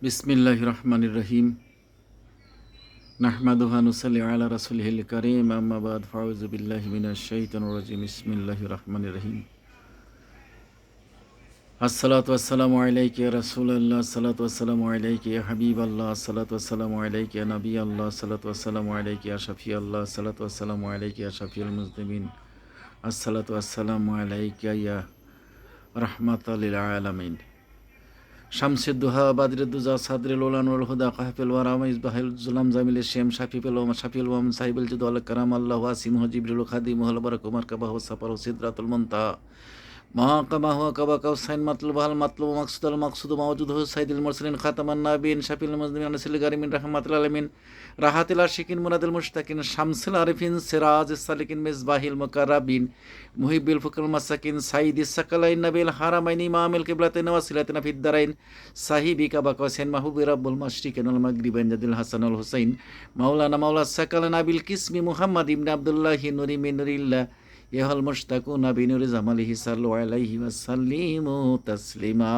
বিসমিল্লাহির রহমানির রহিম। নাহমাদুহু ওয়া নুসাল্লি আলা রাসূলিহিল কারীম, আম্মা বাদ, ফাউযু বিল্লাহি মিনাশ শাইতানির রাজীম। বিসমিল্লাহির রহমানির রহিম। আসসালাতু ওয়াসসালামু আলাইকা ইয়া রাসূলাল্লাহ, আসসালাতু ওয়াসসালামু আলাইকা ইয়া হাবিবাল্লাহ, আসসালাতু ওয়াসসালামু আলাইকা ইয়া নাবিয়াল্লাহ, আসসালাতু ওয়াসসালামু আলাইকা ইয়া শাফিয়াল্লাহ, আসসালাতু ওয়াসসালামু আলাইকা ইয়া শাফিউল মুজনিবিন, আসসালাতু ওয়াসসালামু আলাইকা ইয়া রাহমাতাল লিল আলামিন। শামসুদ দুহা, বাদরুদ্দুজা, সাদরুল উলা, নুরুল হুদা, কাহফুল ওয়ারা, মিসবাহুল জুলাম, জামিল শেম, শাফিউল ওয়াম, সাহিবুল জুদ ওয়াল কারাম, আল্লাহু ওয়াসিমুহু, জিবরিল খাদিমুহুল বারাকু, মারকাবাহু সাফারু, সিদরাতুল মুনতাহা, মাকামাহু কাবা কাউসাইন, মাতলুবাল মাতলুব, মাকসুদুল মাকসুদ, মাওজুদুহু সাইয়্যিদুল মুরসালিন, খাতামান নাবিয়িন, শাফিউল মুজনিবিন, আনিসুল গারিমিন, রাহমাতুল আলামিন, রাহাতিল আশিকিন, মুনাদিল মুশতাকিন, শামসুল আরিফিন, সিরাজুস সালিকিন, মিসবাহিল মুকাররাবিন, মুহিব্বিল ফুকরুল মাসাকিন, সাইয়্যিদিস সাকালাইন, নাবিল হারামাইন, ইমামুল কিবলাতাইন, ওয়াসিলাতিনা ফিদ দারাইন, সাহিবি কাবা কাউসাইন, মাহবুবি রাব্বুল মাশরিকাইন ওয়াল মাগরিবাইন, জাদিল হাসান ওয়াল হুসাইন, মাওলানা মাওলা সাকালান, আবিল কিসমি, মুহাম্মদ ইবনে আব্দুল্লাহি, নূরি মিন নূরিল্লাহ, ইহাল মুশতাকুনা বিনুরি জামালিহি, সাল্লু আলাইহি ওয়া সাল্লিমু তাসলিমা।